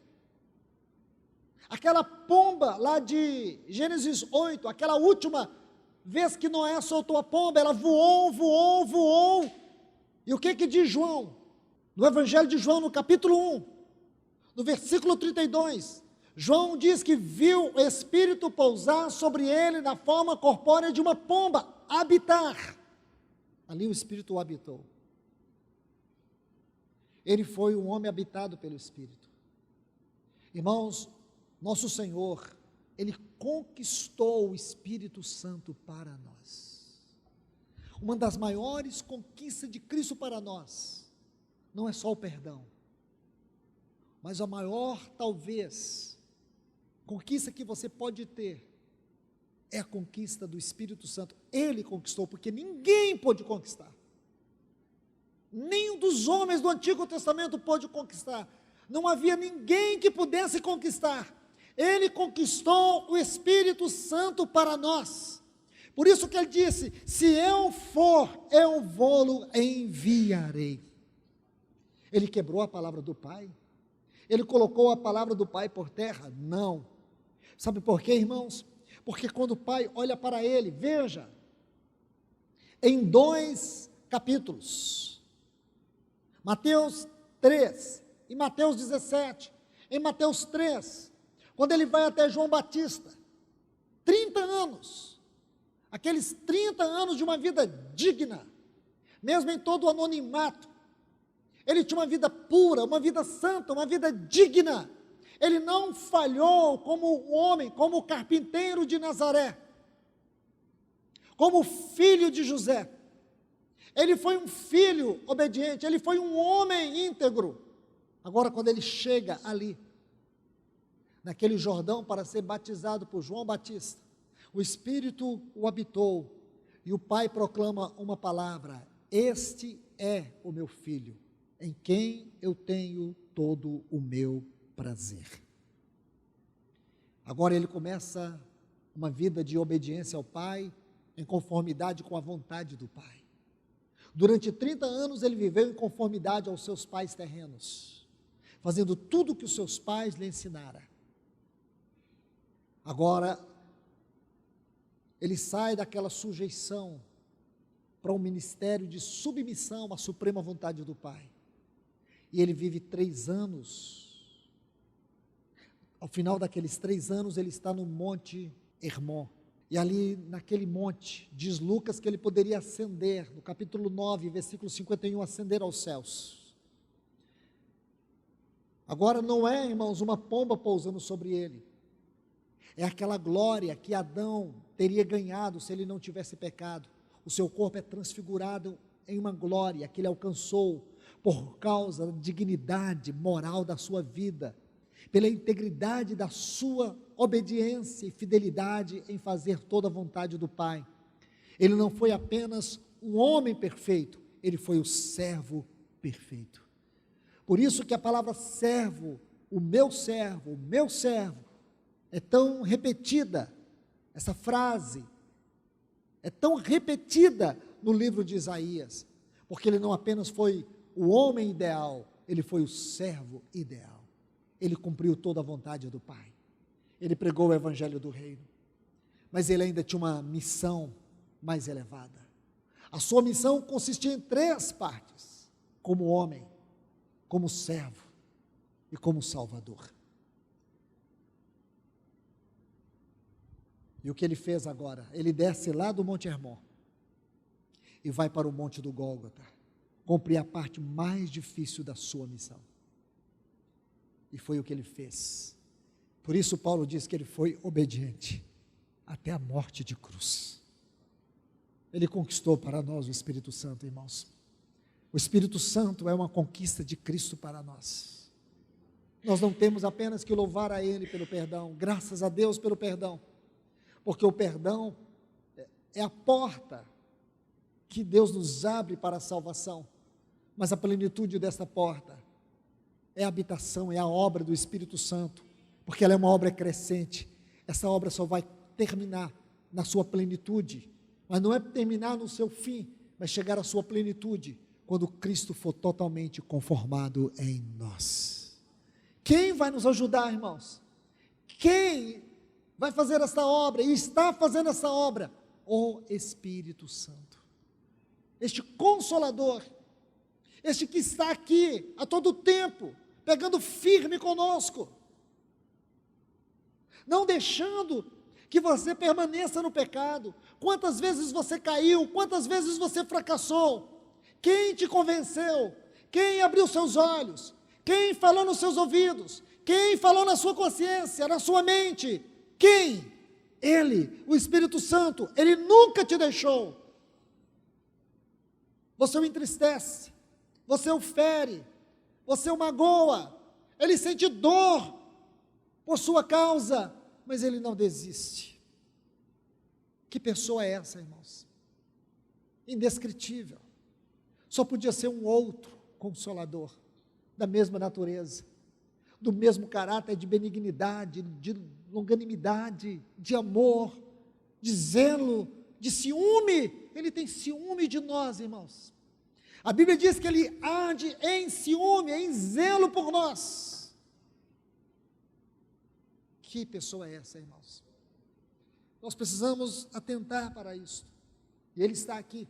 Aquela pomba lá de Gênesis 8, aquela última vez que Noé soltou a pomba, ela voou. E o que diz João? No Evangelho de João, no capítulo 1, no versículo 32, João diz que viu o Espírito pousar sobre ele na forma corpórea de uma pomba, habitar. Ali o Espírito o habitou. Ele foi um homem habitado pelo Espírito. Irmãos, nosso Senhor, Ele conquistou o Espírito Santo para nós. Uma das maiores conquistas de Cristo para nós, não é só o perdão, mas a maior, talvez, conquista que você pode ter, é a conquista do Espírito Santo. Ele conquistou, porque ninguém pôde conquistar. Nenhum dos homens do Antigo Testamento pôde conquistar. Não havia ninguém que pudesse conquistar. Ele conquistou o Espírito Santo para nós. Por isso que ele disse: se eu for, eu vou-lo enviarei. Ele quebrou a palavra do Pai? Ele colocou a palavra do Pai por terra? Não. Sabe por quê, irmãos? Porque quando o Pai olha para ele, veja, em 2 capítulos, Mateus 3 e Mateus 17, em Mateus 3, quando ele vai até João Batista, 30 anos, aqueles 30 anos de uma vida digna, mesmo em todo o anonimato, ele tinha uma vida pura, uma vida santa, uma vida digna. Ele não falhou como um homem, como o carpinteiro de Nazaré, como filho de José. Ele foi um filho obediente, ele foi um homem íntegro. Agora, quando ele chega ali, naquele Jordão, para ser batizado por João Batista, o Espírito o habitou, e o Pai proclama uma palavra: este é o meu filho, em quem eu tenho todo o meu prazer. Agora ele começa uma vida de obediência ao Pai, em conformidade com a vontade do Pai. Durante 30 anos ele viveu em conformidade aos seus pais terrenos, fazendo tudo o que os seus pais lhe ensinaram. Agora, ele sai daquela sujeição para um ministério de submissão à suprema vontade do Pai. E ele vive 3 anos. Ao final daqueles 3 anos, ele está no Monte Hermon. E ali, naquele monte, diz Lucas que ele poderia ascender, no capítulo 9, versículo 51, ascender aos céus. Agora não é, irmãos, uma pomba pousando sobre ele. É aquela glória que Adão teria ganhado se ele não tivesse pecado. O seu corpo é transfigurado em uma glória que ele alcançou por causa da dignidade moral da sua vida, pela integridade da sua obediência e fidelidade em fazer toda a vontade do Pai. Ele não foi apenas um homem perfeito, ele foi o servo perfeito. Por isso que a palavra servo, o meu servo, é tão repetida, essa frase é tão repetida no livro de Isaías, porque ele não apenas foi o homem ideal, ele foi o servo ideal. Ele cumpriu toda a vontade do Pai, ele pregou o evangelho do reino, mas ele ainda tinha uma missão mais elevada. A sua missão consistia em 3 partes: como homem, como servo e como salvador. E o que ele fez agora? Ele desce lá do Monte Hermon e vai para o Monte do Gólgota, cumprir a parte mais difícil da sua missão. E foi o que ele fez. Por isso Paulo diz que ele foi obediente até a morte de cruz. Ele conquistou para nós o Espírito Santo, irmãos. O Espírito Santo é uma conquista de Cristo para nós. Nós não temos apenas que louvar a Ele pelo perdão, graças a Deus pelo perdão, porque o perdão é a porta que Deus nos abre para a salvação, mas a plenitude dessa porta é a habitação, é a obra do Espírito Santo, porque ela é uma obra crescente. Essa obra só vai terminar na sua plenitude, mas não é terminar no seu fim, mas chegar à sua plenitude, quando Cristo for totalmente conformado em nós. Quem vai nos ajudar, irmãos? Quem vai fazer essa obra, e está fazendo essa obra? O Espírito Santo, este Consolador, este que está aqui a todo tempo, pegando firme conosco, não deixando que você permaneça no pecado. Quantas vezes você caiu, quantas vezes você fracassou? Quem te convenceu? Quem abriu seus olhos? Quem falou nos seus ouvidos? Quem falou na sua consciência, na sua mente? Quem? Ele, o Espírito Santo. Ele nunca te deixou. Você o entristece, você o fere, você o magoa, ele sente dor por sua causa, mas ele não desiste. Que pessoa é essa, irmãos? Indescritível. Só podia ser um outro Consolador, da mesma natureza, do mesmo caráter de benignidade, de longanimidade, de amor, de zelo, de ciúme. Ele tem ciúme de nós, irmãos. A Bíblia diz que ele arde em ciúme, em zelo por nós. Que pessoa é essa, irmãos? Nós precisamos atentar para isso. E ele está aqui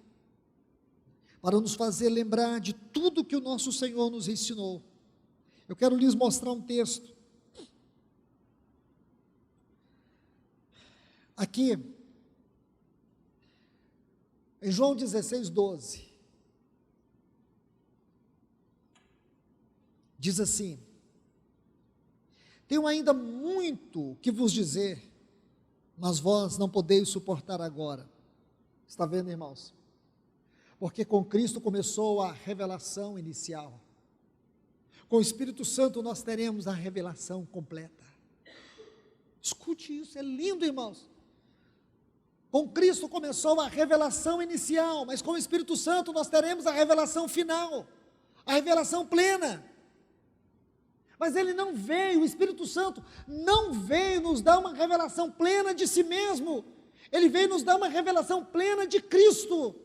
para nos fazer lembrar de tudo que o nosso Senhor nos ensinou. Eu quero lhes mostrar um texto. Aqui, em João 16, 12, diz assim: tenho ainda muito que vos dizer, mas vós não podeis suportar agora. Está vendo, irmãos? Porque com Cristo começou a revelação inicial. Com o Espírito Santo nós teremos a revelação completa. Escute isso, é lindo, irmãos. Com Cristo começou a revelação inicial, mas com o Espírito Santo nós teremos a revelação final, a revelação plena. Mas ele não veio, o Espírito Santo não veio nos dar uma revelação plena de si mesmo, ele veio nos dar uma revelação plena de Cristo,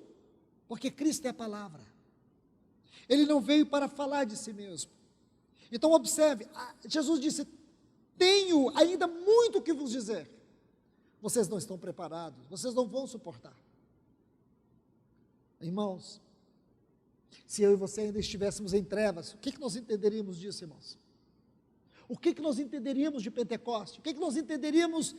porque Cristo é a palavra. Ele não veio para falar de si mesmo. Então observe, Jesus disse: tenho ainda muito que vos dizer. Vocês não estão preparados, vocês não vão suportar. Irmãos, se eu e você ainda estivéssemos em trevas, o que nós entenderíamos disso, irmãos? O que nós entenderíamos de Pentecostes? O que nós entenderíamos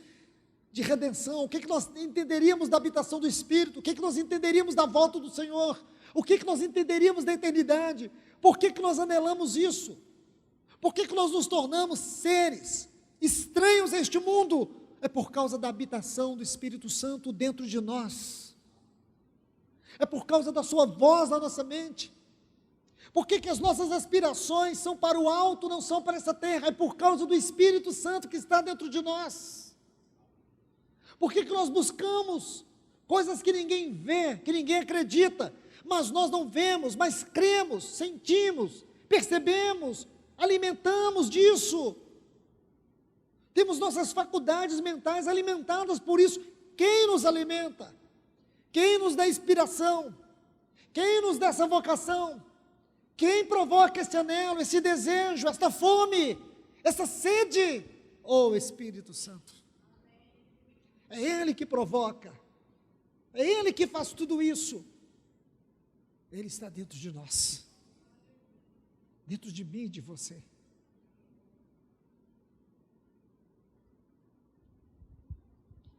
de redenção? O que nós entenderíamos da habitação do Espírito? O que nós entenderíamos da volta do Senhor? O que nós entenderíamos da eternidade? Por que nós anelamos isso? Por que nós nos tornamos seres estranhos a este mundo, é por causa da habitação do Espírito Santo dentro de nós. É por causa da sua voz na nossa mente. Por que as nossas aspirações são para o alto, não são para essa terra? É por causa do Espírito Santo que está dentro de nós. Por que nós buscamos coisas que ninguém vê, que ninguém acredita, mas nós não vemos, mas cremos, sentimos, percebemos, alimentamos disso? Temos nossas faculdades mentais alimentadas por isso. Quem nos alimenta? Quem nos dá inspiração? Quem nos dá essa vocação? Quem provoca esse anelo, esse desejo, esta fome, essa sede? Oh, Espírito Santo. É Ele que provoca. É Ele que faz tudo isso. Ele está dentro de nós. Dentro de mim e de você.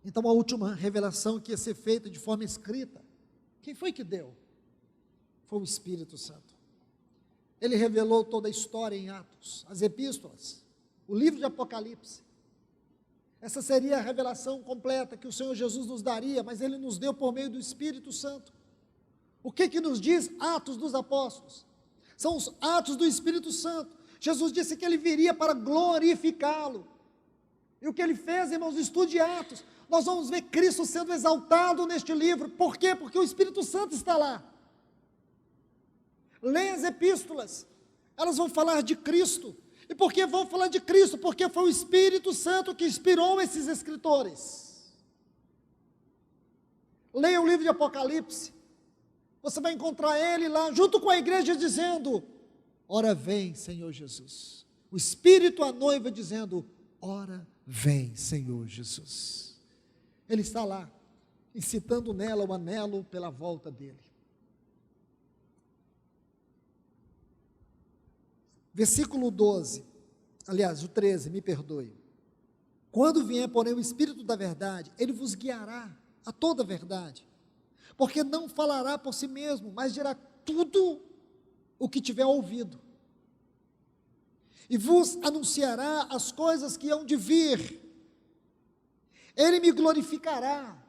Então, a última revelação que ia ser feita de forma escrita, quem foi que deu? Foi o Espírito Santo. Ele revelou toda a história em Atos, as epístolas, o livro de Apocalipse. Essa seria a revelação completa que o Senhor Jesus nos daria, mas Ele nos deu por meio do Espírito Santo. O que nos diz Atos dos Apóstolos? São os atos do Espírito Santo. Jesus disse que Ele viria para glorificá-lo. E o que Ele fez, irmãos, estude Atos. Nós vamos ver Cristo sendo exaltado neste livro. Por quê? Porque o Espírito Santo está lá. Leia as epístolas, elas vão falar de Cristo. E por que vão falar de Cristo? Porque foi o Espírito Santo que inspirou esses escritores. Leia o livro de Apocalipse, você vai encontrar ele lá, junto com a igreja, dizendo: ora vem, Senhor Jesus. O Espírito, a noiva, dizendo: ora vem, Senhor Jesus. Ele está lá, incitando nela o anelo pela volta dele. Versículo 12, aliás, o 13, me perdoe. Quando vier, porém, o Espírito da verdade, Ele vos guiará a toda a verdade, porque não falará por si mesmo, mas dirá tudo o que tiver ouvido, e vos anunciará as coisas que hão de vir. Ele me glorificará.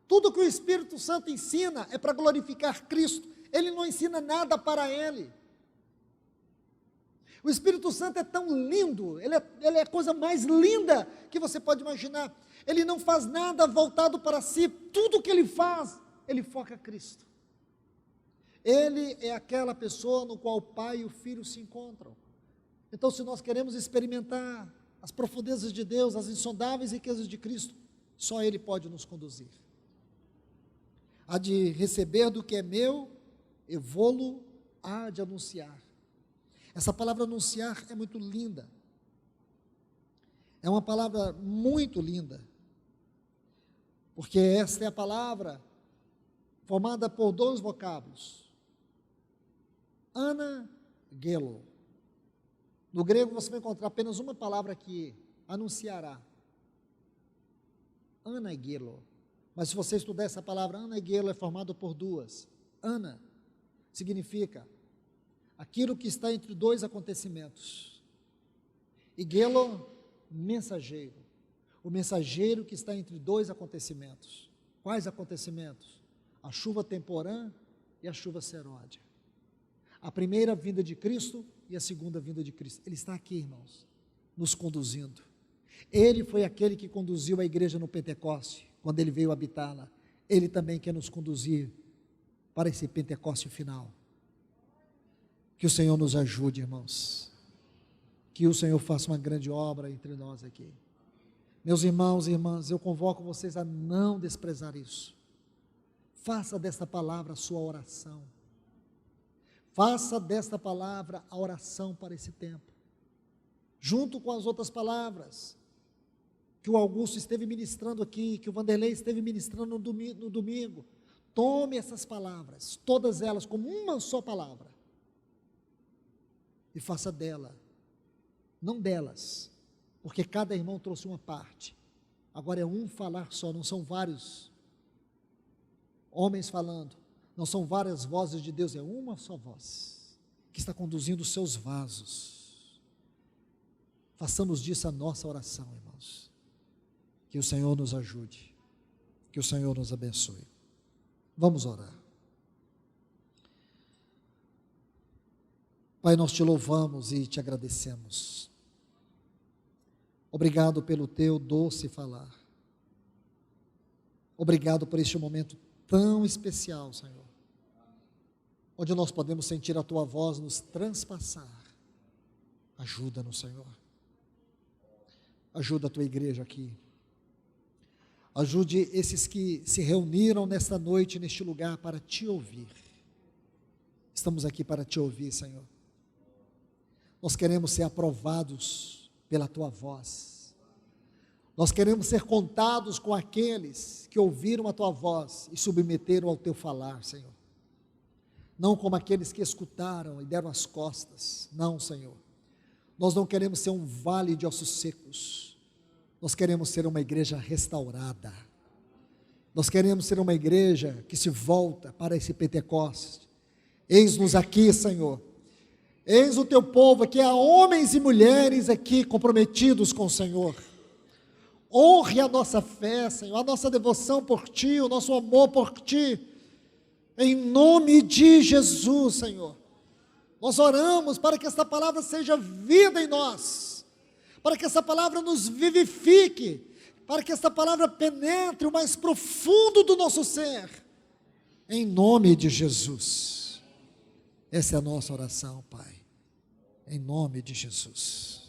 Tudo que o Espírito Santo ensina é para glorificar Cristo. Ele não ensina nada para Ele. O Espírito Santo é tão lindo, ele é a coisa mais linda que você pode imaginar. Ele não faz nada voltado para si, tudo que ele faz, ele foca Cristo. Ele é aquela pessoa no qual o Pai e o Filho se encontram. Então, se nós queremos experimentar as profundezas de Deus, as insondáveis riquezas de Cristo, só Ele pode nos conduzir. Há de receber do que é meu, eu vou-lo há de anunciar. Essa palavra anunciar é muito linda. É uma palavra muito linda. Porque esta é a palavra formada por dois vocábulos. Anagelo. No grego você vai encontrar apenas uma palavra aqui, anunciará. Anagelo. Mas se você estudar essa palavra, anagelo é formado por duas. Ana significa aquilo que está entre dois acontecimentos. E gelo, mensageiro. O mensageiro que está entre dois acontecimentos. Quais acontecimentos? A chuva temporã e a chuva seródia. A primeira vinda de Cristo e a segunda vinda de Cristo. Ele está aqui, irmãos, nos conduzindo. Ele foi aquele que conduziu a igreja no Pentecoste, quando ele veio habitá-la. Ele também quer nos conduzir para esse Pentecoste final. Que o Senhor nos ajude, irmãos. Que o Senhor faça uma grande obra entre nós aqui. Meus irmãos e irmãs, eu convoco vocês a não desprezar isso. Faça desta palavra a sua oração. Faça desta palavra a oração para esse tempo. Junto com as outras palavras que o Augusto esteve ministrando aqui, que o Vanderlei esteve ministrando no domingo. Tome essas palavras, todas elas, como uma só palavra. E faça dela, não delas, porque cada irmão trouxe uma parte. Agora é um falar só, não são vários homens falando, não são várias vozes de Deus, é uma só voz, que está conduzindo os seus vasos. Façamos disso a nossa oração, irmãos. Que o Senhor nos ajude, que o Senhor nos abençoe. Vamos orar. Pai, nós te louvamos e te agradecemos. Obrigado pelo teu doce falar. Obrigado por este momento tão especial, Senhor, onde nós podemos sentir a tua voz nos transpassar. Ajuda-nos, Senhor. Ajuda a tua igreja aqui. Ajude esses que se reuniram nesta noite, neste lugar, para te ouvir. Estamos aqui para te ouvir, Senhor. Nós queremos ser aprovados pela tua voz. Nós queremos ser contados com aqueles que ouviram a tua voz e submeteram ao teu falar, Senhor. Não como aqueles que escutaram e deram as costas. Não, Senhor. Nós não queremos ser um vale de ossos secos. Nós queremos ser uma igreja restaurada. Nós queremos ser uma igreja que se volta para esse Pentecostes. Eis-nos aqui, Senhor. Eis o teu povo aqui, há homens e mulheres aqui comprometidos com o Senhor. Honre a nossa fé, Senhor, a nossa devoção por Ti, o nosso amor por Ti. Em nome de Jesus, Senhor. Nós oramos para que esta palavra seja vida em nós, para que esta palavra nos vivifique, para que esta palavra penetre o mais profundo do nosso ser, em nome de Jesus. Essa é a nossa oração, Pai, em nome de Jesus.